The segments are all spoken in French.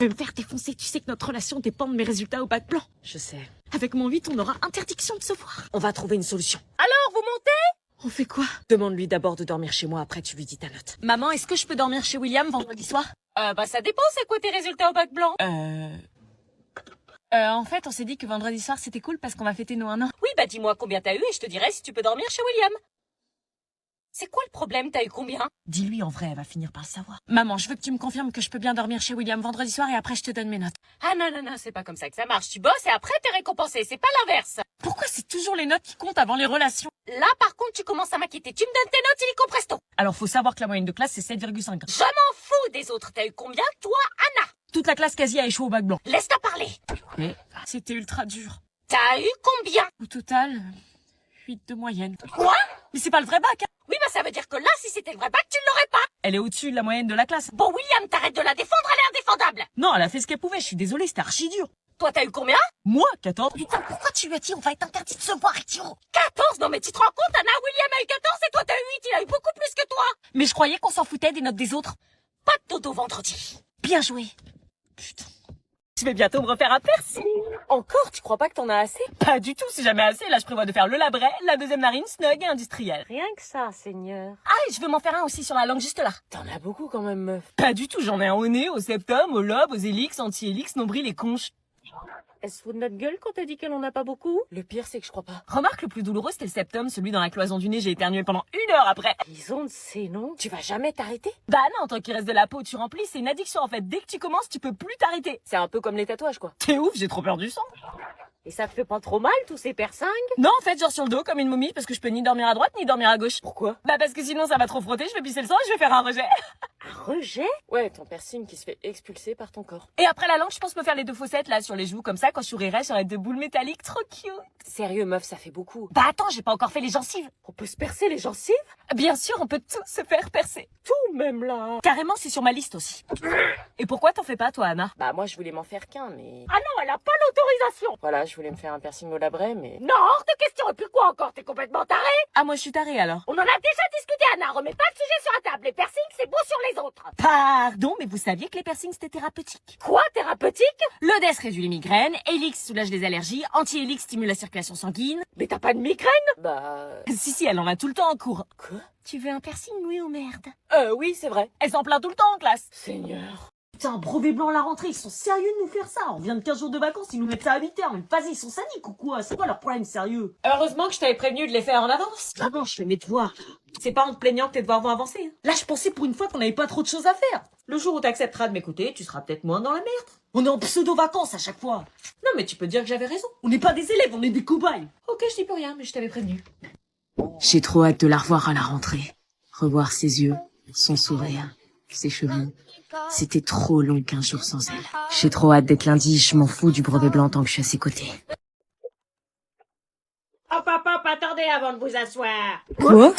Je vais me faire défoncer, tu sais que notre relation dépend de mes résultats au bac blanc. Je sais. Avec mon 8, on aura interdiction de se voir. On va trouver une solution. Alors, vous montez? On fait quoi? Demande-lui d'abord de dormir chez moi, après tu lui dis ta note. Maman, est-ce que je peux dormir chez William vendredi soir? Bah ça dépend, c'est quoi tes résultats au bac blanc? En fait, on s'est dit que vendredi soir, c'était cool parce qu'on va fêter nos 1 an. Oui, bah dis-moi combien t'as eu et je te dirai si tu peux dormir chez William. C'est quoi le problème? T'as eu combien? Dis-lui, en vrai, elle va finir par le savoir. Maman, je veux que tu me confirmes que je peux bien dormir chez William vendredi soir et après je te donne mes notes. Ah non, c'est pas comme ça que ça marche. Tu bosses et après t'es récompensé, c'est pas l'inverse. Pourquoi c'est toujours les notes qui comptent avant les relations? Là, par contre, tu commences à m'inquiéter. Tu me donnes tes notes illico presto. Alors, faut savoir que la moyenne de classe, c'est 7,5. Je m'en fous des autres. T'as eu combien, toi, Anna? Toute la classe quasi a échoué au bac blanc. Laisse-toi parler. Mais c'était ultra dur. T'as eu combien? Au total, 8 de moyenne. Quoi? Mais c'est pas le vrai bac, hein. Oui, bah ça veut dire que là, si c'était le vrai bac, tu ne l'aurais pas. Elle est au-dessus de la moyenne de la classe. Bon, William, t'arrêtes de la défendre, elle est indéfendable. Non, elle a fait ce qu'elle pouvait, je suis désolée, c'était archi dur. Toi, t'as eu combien? Moi, 14. Putain, pourquoi tu lui as dit on va être interdit de se voir, idiot? 14? Non mais tu te rends compte, Anna, William a eu 14 et toi t'as eu 8, il a eu beaucoup plus que toi. Mais je croyais qu'on s'en foutait des notes des autres. Pas de dodo vendredi. Bien joué. Putain. Je vais bientôt me refaire un piercing. Encore? Tu crois pas que t'en as assez? Pas du tout, si jamais assez. Là, je prévois de faire le labret, la deuxième narine, snug et industrielle. Rien que ça, Seigneur. Ah, et je veux m'en faire un aussi sur la langue juste là. T'en as beaucoup quand même, meuf. Pas du tout, j'en ai un au nez, au septum, au lobe, aux hélix, anti-hélix, nombril et conche. Elle se fout de notre gueule quand t'as dit qu'elle en a pas beaucoup? Le pire, c'est que je crois pas. Remarque, le plus douloureux, c'était le septum, celui dans la cloison du nez, j'ai éternué pendant 1 heure après. Ils ont de ces noms. Tu vas jamais t'arrêter? Bah non, tant qu'il reste de la peau, tu remplis, c'est une addiction en fait. Dès que tu commences, tu peux plus t'arrêter. C'est un peu comme les tatouages, quoi. T'es ouf, j'ai trop peur du sang. Et ça te fait pas trop mal, tous ces piercings? Non, en fait, genre sur le dos, comme une momie, parce que je peux ni dormir à droite, ni dormir à gauche. Pourquoi? Bah parce que sinon ça va trop frotter, je vais pisser le sang et je vais faire un rejet. Un rejet? Ouais, ton piercing qui se fait expulser par ton corps. Et après la langue, je pense me faire les 2 fossettes là sur les joues, comme ça, quand je sourirai, j'aurai 2 boules métalliques, trop cute. Sérieux, meuf, ça fait beaucoup. Bah attends, j'ai pas encore fait les gencives. On peut se percer les gencives? Bien sûr, on peut tout se faire percer. Tout, même là. Carrément, c'est sur ma liste aussi. Et pourquoi t'en fais pas, toi, Anna? Bah moi, je voulais m'en faire qu'un, mais... Ah non, elle a pas l'autorisation. Voilà, je voulais me faire un piercing au labret, mais... Non, hors de question. Et puis quoi encore? T'es complètement taré? Ah, moi je suis tarée alors. On en a déjà discuté, Anna. Remets pas le sujet sur la table. Les piercings, c'est beau sur les autres. Pardon, mais vous saviez que les piercings c'était thérapeutique? Quoi, thérapeutique? Le DES réduit les migraines, Helix soulage les allergies, Anti-Helix stimule la circulation sanguine. Mais t'as pas de migraine? Bah... Si, elle en a tout le temps en cours. Quoi? Tu veux un piercing, oui ou merde? Oui, c'est vrai. Elle s'en plaint tout le temps en classe. Seigneur. Putain, brevet blanc à la rentrée, ils sont sérieux de nous faire ça? On vient de 15 jours de vacances, ils nous mettent ça à 8 heures. Mais vas-y, ils sont sadiques ou quoi? C'est quoi leur problème, sérieux? Heureusement que je t'avais prévenu de les faire en avance. Maman, je fais mes devoirs. C'est pas en te plaignant que tes devoirs vont avancer. Hein. Là, je pensais pour une fois qu'on avait pas trop de choses à faire. Le jour où t'accepteras de m'écouter, tu seras peut-être moins dans la merde. On est en pseudo-vacances à chaque fois. Non, mais tu peux dire que j'avais raison. On n'est pas des élèves, on est des cobayes. Ok, je dis plus rien, mais je t'avais prévenu. J'ai trop hâte de la revoir à la rentrée. Revoir ses yeux, son sourire, ses cheveux. C'était trop long 15 jours sans elle. J'ai trop hâte d'être lundi, je m'en fous du brevet blanc tant que je suis à ses côtés. Hop, attendez avant de vous asseoir. Quoi?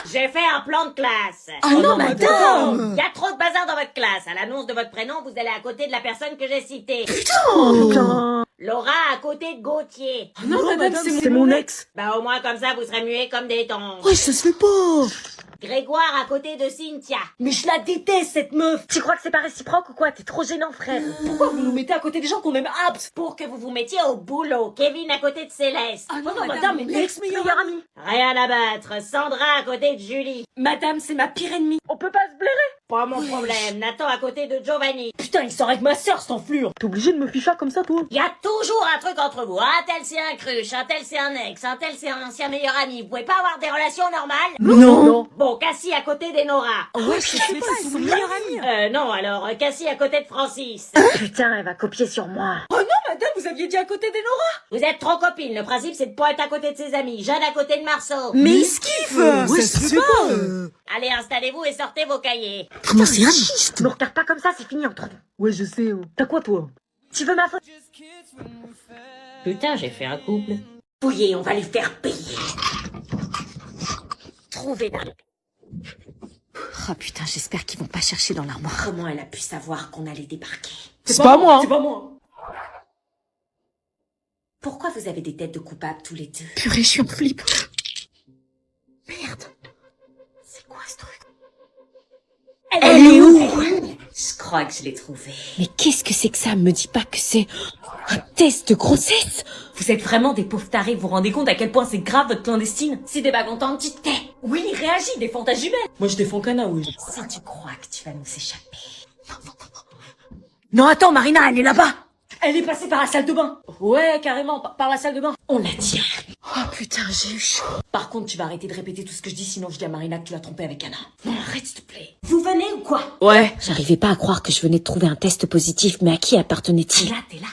J'ai fait un plan de classe. Ah non, madame! Il y a trop de bazar dans votre classe. À l'annonce de votre prénom, vous allez à côté de la personne que j'ai citée. Putain! Laura à côté de Gauthier. Non, madame, c'est mon ex. Bah au moins comme ça, vous serez muets comme des tongs. Ouais, ça se fait pas! Grégoire à côté de Cynthia. Mais je la déteste, cette meuf! Tu crois que c'est pas réciproque ou quoi? T'es trop gênant, frère! Pourquoi vous nous mettez à côté des gens qu'on aime abs? Pour que vous vous mettiez au boulot. Kevin à côté de Céleste. Ah non, madame, mais l'ex-meilleure amie! Rien à battre. Sandra à côté de Julie. Madame, c'est ma pire ennemie! On peut pas se blairer. Pas mon problème. Nathan à côté de Giovanni. Putain, il sort avec ma sœur, cet enflure! T'es obligé de me ficher comme ça, toi? Il y a toujours un truc entre vous. Un tel c'est un cruche, un tel c'est un ex, un tel c'est un ancien meilleur ami. Vous pouvez pas avoir des relations normales? Non. Bon, Cassie à côté des Nora. Ouais, je sais pas, c'est son meilleur ami! Non, alors, Cassie à côté de Francis. Putain, elle va copier sur moi! Oh non, madame, vous aviez dit à côté des Nora! Vous êtes trop copines. Le principe, c'est de pas être à côté de ses amis. Jeanne à côté de Marceau. Mais il se kiffe! Ouais, ça se fait pas! Allez, installez-vous et sortez vos cahiers. Comment c'est raciste? Me regarde pas comme ça, c'est fini entre nous. Ouais, je sais. T'as quoi, toi? Tu veux ma photo? Putain, j'ai fait un couple. Fouillez, on va les faire payer. Trouvez dans... Oh putain, j'espère qu'ils vont pas chercher dans l'armoire. Comment elle a pu savoir qu'on allait débarquer? C'est pas moi! C'est pas moi. Pourquoi vous avez des têtes de coupables tous les deux? Purée, je suis en flip. Merde. C'est quoi ce truc? Elle est où? crois que je l'ai trouvé. Mais qu'est-ce que c'est que ça? Me dis pas que c'est un test de grossesse. Vous êtes vraiment des pauvres tarés, vous vous rendez compte à quel point c'est grave votre clandestine? Si t'es pas contente, tu te tais. Oui, réagis, défends ta jumelle. Moi je défends Kana, oui. Si tu crois que tu vas nous échapper... Non, attends, Marina, elle est là-bas. Elle est passée par la salle de bain. Ouais, carrément, par la salle de bain. On la tient. Oh putain, j'ai eu chaud. Par contre, tu vas arrêter de répéter tout ce que je dis, sinon je dis à Marina que tu l'as trompée avec Anna. Non, arrête s'il te plaît. Vous venez ou quoi? Ouais. J'arrivais pas à croire que je venais de trouver un test positif, mais à qui appartenait-il? Là, t'es là.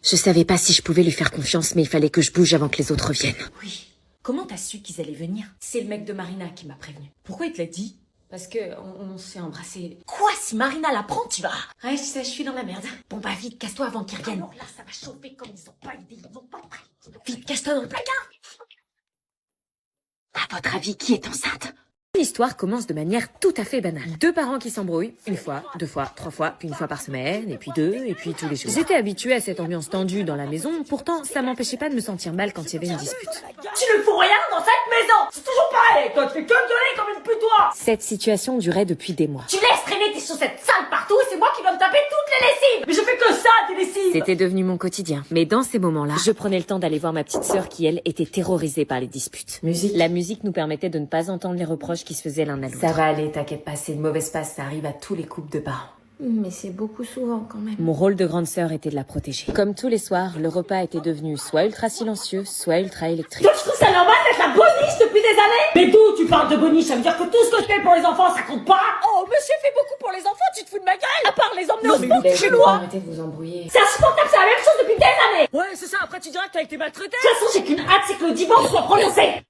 Je savais pas si je pouvais lui faire confiance, mais il fallait que je bouge avant que les autres viennent. Oui. Comment t'as su qu'ils allaient venir? C'est le mec de Marina qui m'a prévenu. Pourquoi il te l'a dit? Parce que on s'est embrassé. Quoi? Si Marina l'apprend, tu vas... Ouais, je sais, je suis dans la merde. Bon bah vite, casse-toi avant qu'ils reviennent. Là, ça va chauffer comme ils ont pas idée, ils vont pas être prêts. Vite, casse-toi dans le placard. À votre avis, qui est enceinte? L'histoire commence de manière tout à fait banale. 2 parents qui s'embrouillent, 1 fois, 2 fois, 3 fois, puis 1 fois par semaine, et puis 2, et puis tous les jours. J'étais habituée à cette ambiance tendue dans la maison, pourtant ça m'empêchait pas de me sentir mal quand il y avait une dispute. Tu ne fous rien dans cette maison. C'est toujours pareil. Toi, tu fais que gueuler comme une putois. Cette situation durait depuis des mois. Tu laisses traîner tes chaussettes sales partout et c'est moi qui dois me taper toutes les lessives. Mais je fais que ça, tes lessives. C'était devenu mon quotidien. Mais dans ces moments-là, je prenais le temps d'aller voir ma petite sœur qui, elle, était terrorisée par les disputes. La musique nous permettait de ne pas entendre les reproches qui se faisaient l'un à l'autre. Ça va aller, t'inquiète pas, c'est une mauvaise passe, ça arrive à tous les couples de parents. Mais c'est beaucoup souvent quand même. Mon rôle de grande sœur était de la protéger. Comme tous les soirs, le repas était devenu soit ultra silencieux, soit ultra électrique. Toi, tu trouves ça normal d'être la boniche depuis des années? Mais d'où tu parles de boniche? Ça veut dire que tout ce que je fais pour les enfants, ça compte pas? Oh, monsieur fait beaucoup pour les enfants, tu te fous de ma gueule? À part les emmener au sport, tu fais loin. Arrêtez de vous embrouiller. C'est insupportable, c'est la même chose depuis des années. Ouais, c'est ça, après tu diras que t'as été maltraité. De toute façon, j'ai qu'une hâte, c'est que le divorce soit prononcé.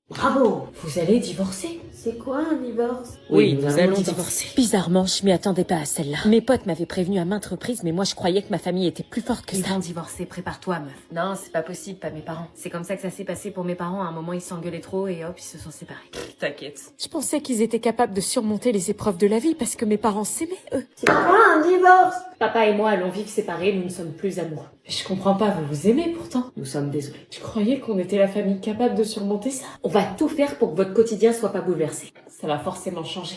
Bravo. Vous allez divorcer? C'est quoi un divorce? Oui, nous allons divorcer. Bizarrement, je m'y attendais pas à celle-là. Mes potes m'avaient prévenu à maintes reprises, mais moi je croyais que ma famille était plus forte que Ils ça. vont divorcer, prépare-toi, meuf. Non, c'est pas possible, pas mes parents. C'est comme ça que ça s'est passé pour mes parents. À un moment, ils s'engueulaient trop et hop, ils se sont séparés. T'inquiète. Je pensais qu'ils étaient capables de surmonter les épreuves de la vie parce que mes parents s'aimaient, eux. C'est quoi un divorce? Papa et moi allons vivre séparés, nous ne sommes plus amoureux. Je comprends pas, vous vous aimez pourtant. Nous sommes désolés. Je croyais qu'on était la famille capable de surmonter ça. On va tout faire pour que votre quotidien soit pas bouleversé. Ça va forcément changer.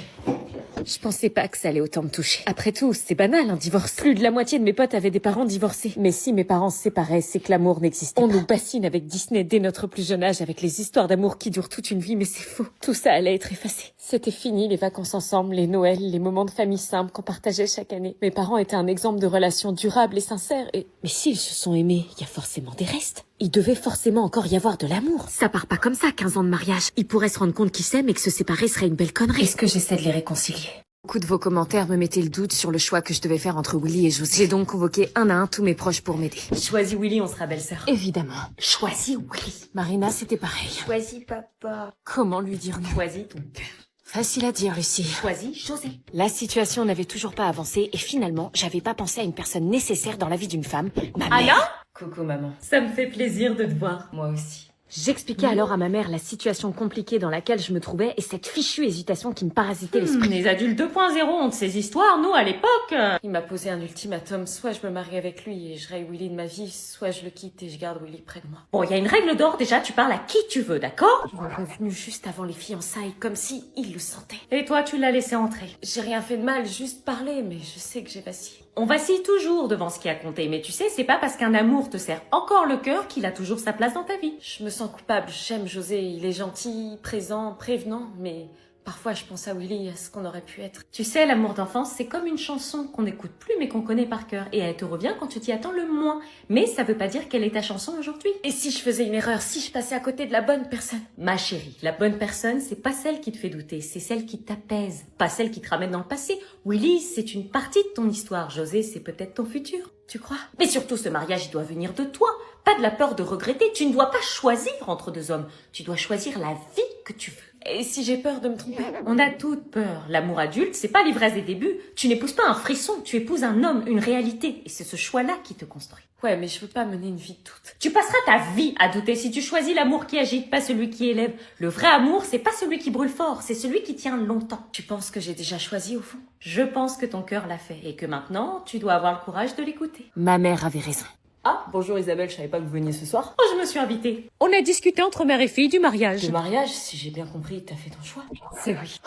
Je pensais pas que ça allait autant me toucher. Après tout, c'est banal, un divorce. Plus de la moitié de mes potes avaient des parents divorcés. Mais si mes parents se séparaient, c'est que l'amour n'existait pas. On nous bassine avec Disney dès notre plus jeune âge avec les histoires d'amour qui durent toute une vie, mais c'est faux. Tout ça allait être effacé. C'était fini, les vacances ensemble, les Noëls, les moments de famille simples qu'on partageait chaque année. Mes parents étaient un exemple de relation durable et sincère et... Mais s'ils se sont aimés, il y a forcément des restes. Il devait forcément encore y avoir de l'amour. Ça part pas comme ça, 15 ans de mariage. Ils pourraient se rendre compte qu'ils s'aiment et que se séparer serait une belle connerie. Est-ce que j'essaie de les réconcilier? Beaucoup de vos commentaires me mettaient le doute sur le choix que je devais faire entre Willy et José. J'ai donc convoqué un à un tous mes proches pour m'aider. Choisis Willy, on sera belle-sœur. Évidemment. Choisis Willy. Marina, c'était pareil. Choisis papa. Comment lui dire non? Choisis ton cœur. Facile à dire, Lucie. Choisis José. La situation n'avait toujours pas avancé et finalement, j'avais pas pensé à une personne nécessaire dans la vie d'une femme, ma mère. Anna? Coucou maman. Ça me fait plaisir de te voir. Moi aussi. J'expliquais alors à ma mère la situation compliquée dans laquelle je me trouvais et cette fichue hésitation qui me parasitait l'esprit. Les adultes 2.0 ont de ces histoires, nous, à l'époque. Il m'a posé un ultimatum, soit je me marie avec lui et je raye Willy de ma vie, soit je le quitte et je garde Willy près de moi. Bon, il y a une règle d'or, déjà, tu parles à qui tu veux, d'accord? Il est revenu juste avant les fiançailles, comme si il le sentait. Et toi, tu l'as laissé entrer. J'ai rien fait de mal, juste parlé, mais je sais que j'ai vacillé. On vacille toujours devant ce qui a compté, mais tu sais, c'est pas parce qu'un amour te serre encore le cœur qu'il a toujours sa place dans ta vie. Je me sens coupable, j'aime José, il est gentil, présent, prévenant, mais parfois je pense à Willy, à ce qu'on aurait pu être. Tu sais, l'amour d'enfance, c'est comme une chanson qu'on n'écoute plus mais qu'on connaît par cœur. Et elle te revient quand tu t'y attends le moins. Mais ça veut pas dire qu'elle est ta chanson aujourd'hui. Et si je faisais une erreur, si je passais à côté de la bonne personne? Ma chérie, la bonne personne, c'est pas celle qui te fait douter, c'est celle qui t'apaise, pas celle qui te ramène dans le passé. Willy, c'est une partie de ton histoire. José, c'est peut-être ton futur. Tu crois? Mais surtout, ce mariage, il doit venir de toi. Pas de la peur de regretter. Tu ne dois pas choisir entre deux hommes. Tu dois choisir la vie que tu veux. Et si j'ai peur de me tromper? On a toute peur. L'amour adulte, c'est pas l'ivresse des débuts. Tu n'épouses pas un frisson, tu épouses un homme, une réalité. Et c'est ce choix-là qui te construit. Ouais, mais je veux pas mener une vie de doute. Tu passeras ta vie à douter si tu choisis l'amour qui agite, pas celui qui élève. Le vrai amour, c'est pas celui qui brûle fort, c'est celui qui tient longtemps. Tu penses que j'ai déjà choisi au fond? Je pense que ton cœur l'a fait et que maintenant, tu dois avoir le courage de l'écouter. Ma mère avait raison. Ah, bonjour Isabelle, je savais pas que vous veniez ce soir. Oh, je me suis invitée. On a discuté entre mère et fille du mariage. Le mariage, si j'ai bien compris, t'as fait ton choix. C'est oui.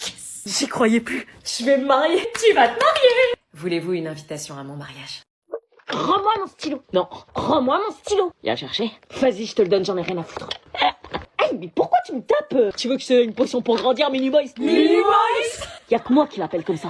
Yes. J'y croyais plus. Je vais me marier. Tu vas te marier. Voulez-vous une invitation à mon mariage? Rends-moi mon stylo. Non, rends-moi mon stylo. Viens chercher. Vas-y, je te le donne, j'en ai rien à foutre. Hey, mais pourquoi tu me tapes? Tu veux que c'est une potion pour grandir, Minimoys? Minimoys? Y'a que moi qui l'appelle comme ça.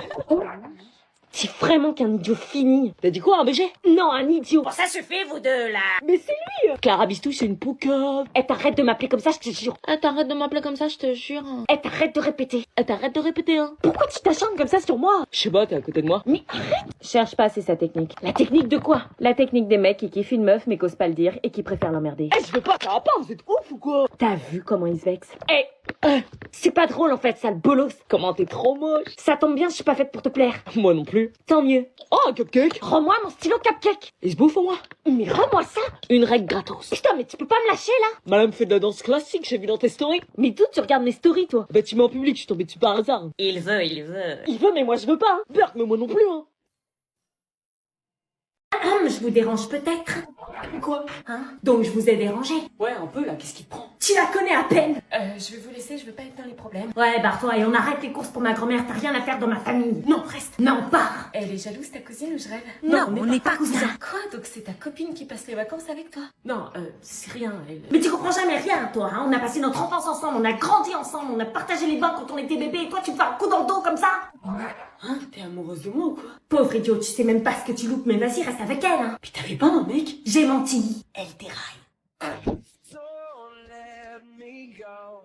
C'est vraiment qu'un idiot fini. T'as dit quoi, un BG? Non, un idiot. Bon, ça suffit, vous deux, là. Mais c'est lui. Clara Bistou, c'est une poucave. Eh, t'arrêtes de m'appeler comme ça, je te jure. T'arrêtes de m'appeler comme ça, je te jure. Eh, t'arrêtes de répéter. T'arrêtes de répéter, hein. Pourquoi tu t'acharnes comme ça sur moi? Je sais pas, t'es à côté de moi. Mais arrête. Cherche pas, c'est sa technique. La technique de quoi? La technique des mecs qui kiffent une meuf mais qu'osent pas le dire et qui préfèrent l'emmerder. Eh, je veux pas, ça va pas, vous êtes ouf ou quoi? T'as vu comment il se vexe? Eh, c'est pas drôle en fait, sale bolos. Comment t'es trop moche. Ça tombe bien, je suis pas faite pour te plaire. Moi non plus. Tant mieux. Oh, un cupcake. Rends-moi mon stylo cupcake. Il se bouffe au moins. Mais rends-moi ça. Une règle gratos. Putain, mais tu peux pas me lâcher là. Madame fait de la danse classique, j'ai vu dans tes stories. Mais d'où tu regardes mes stories, toi? Bah tu mets en public, je suis tombé dessus par hasard. Il veut, il veut. Il veut, mais moi je veux pas. Hein. Berk, mais moi non plus, hein. Je vous dérange peut-être. Quoi? Hein? Donc je vous ai dérangé. Ouais, un peu là, qu'est-ce qui te prend? Tu la connais à peine. Je vais vous laisser, je veux pas être dans les problèmes. Ouais, barre-toi et on arrête les courses pour ma grand-mère. T'as rien à faire dans ma famille. Non, reste. Non, pars. Elle est jalouse, ta cousine, ou je rêve? Non, on n'est pas cousins. Quoi? Donc c'est ta copine qui passe les vacances avec toi? Non, c'est rien. Mais tu comprends jamais rien, toi. Hein? On a passé notre enfance ensemble, on a grandi ensemble, on a partagé les bains quand on était bébé. Et toi, tu me fais un coup dans le dos comme ça? Hein? T'es amoureuse de moi ou quoi? Pauvre idiot, tu sais même pas ce que tu loupes. Mais vas-y, reste avec elle. Hein? Puis t'avais pas un mec? J'ai menti. Elle déraille. Don't let me go.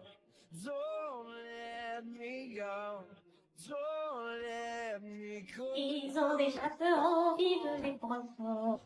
Don't let me go. Don't let me go. Ils ont déjà peur, vive les poissons.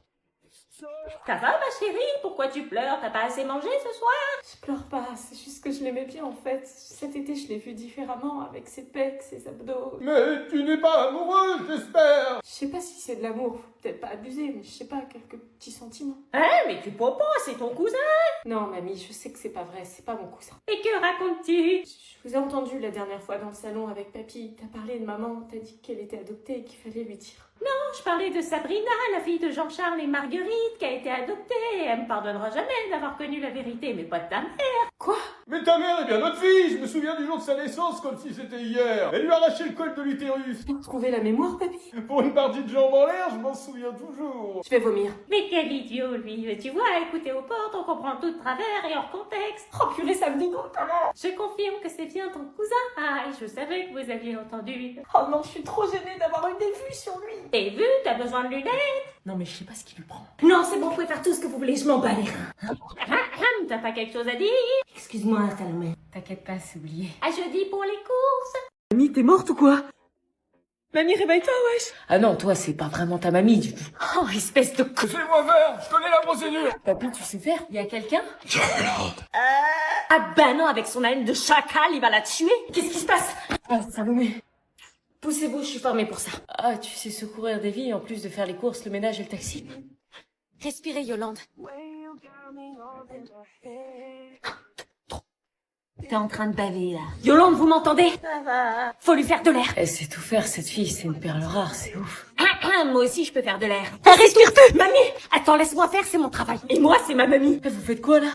Ça va, ma chérie? Pourquoi tu pleures? T'as pas assez mangé ce soir? Je pleure pas, c'est juste que je l'aimais bien en fait. Cet été, je l'ai vu différemment, avec ses pecs, ses abdos. Mais tu n'es pas amoureuse, j'espère. Je sais pas si c'est de l'amour, faut peut-être pas abuser, mais je sais pas, quelques petits sentiments. Hein? Mais tu peux pas, c'est ton cousin. Non, mamie, je sais que c'est pas vrai, c'est pas mon cousin. Et que racontes-tu? Je vous ai entendu la dernière fois dans le salon avec papy. T'as parlé de maman, t'as dit qu'elle était adoptée et qu'il fallait lui dire. Je parlais de Sabrina, la fille de Jean-Charles et Marguerite, qui a été adoptée. Elle me pardonnera jamais d'avoir connu la vérité, mais pas de ta mère. Quoi? Mais ta mère est bien notre fille, je me souviens du jour de sa naissance comme si c'était hier. Elle lui a arraché le col de l'utérus. Trouver la mémoire, papy? Pour une partie de jambes en l'air, je m'en souviens toujours. Je vais vomir. Mais quel idiot, lui. Tu vois, écouter aux portes, on comprend tout de travers et hors contexte. Oh purée, ça me dégoûte alors. Je confirme que c'est bien ton cousin. Ah, et je savais que vous aviez entendu. Oh non, je suis trop gênée d'avoir eu des vues sur lui. T'es vu, t'as besoin de lunettes? Non mais je sais pas ce qui lui prend. Non, c'est bon, vous pouvez faire tout ce que vous voulez, je m'en bats les reins. T'as pas quelque chose à dire? Excuse-moi, Salomé. T'inquiète pas, c'est oublié. À jeudi pour les courses. Mamie, t'es morte ou quoi? Mamie, réveille-toi, wesh. Ah non, toi, c'est pas vraiment ta mamie du tout. Oh, espèce de con. Fais-moi faire, je connais la procédure. Papy, tu sais faire? Y a quelqu'un? Ah bah non, avec son haleine de chacal, il va la tuer. Qu'est-ce qui se passe? Ah, Salomé. Poussez-vous, je suis formée pour ça. Ah, tu sais secourir des vies en plus de faire les courses, le ménage et le taxi. Respirez, Yolande. T'es en train de baver, là. Yolande, vous m'entendez? Ça va. Faut lui faire de l'air. Elle sait tout faire, cette fille, c'est une perle rare, c'est ouf. Moi aussi, je peux faire de l'air. Respire plus, mamie. Attends, laisse-moi faire, c'est mon travail. Et moi, c'est ma mamie. Vous faites quoi, là?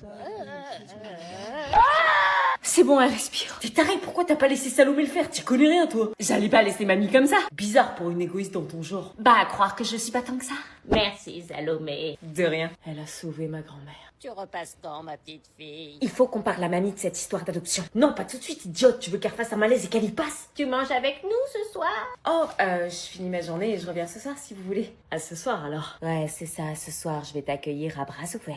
C'est bon, elle respire. T'es taré, pourquoi t'as pas laissé Salomé le faire? Tu connais rien, toi. J'allais pas laisser mamie comme ça. Bizarre pour une égoïste dans ton genre. Bah, à croire que je suis pas tant que ça. Merci, Salomé. De rien. Elle a sauvé ma grand-mère. Tu repasses quand, ma petite fille? Il faut qu'on parle à mamie de cette histoire d'adoption. Non, pas tout de suite, idiote. Tu veux qu'elle fasse un malaise et qu'elle y passe? Tu manges avec nous ce soir? Oh, je finis ma journée et je reviens ce soir si vous voulez. À ce soir alors. Ouais, c'est ça, ce soir, je vais t'accueillir à bras ouverts.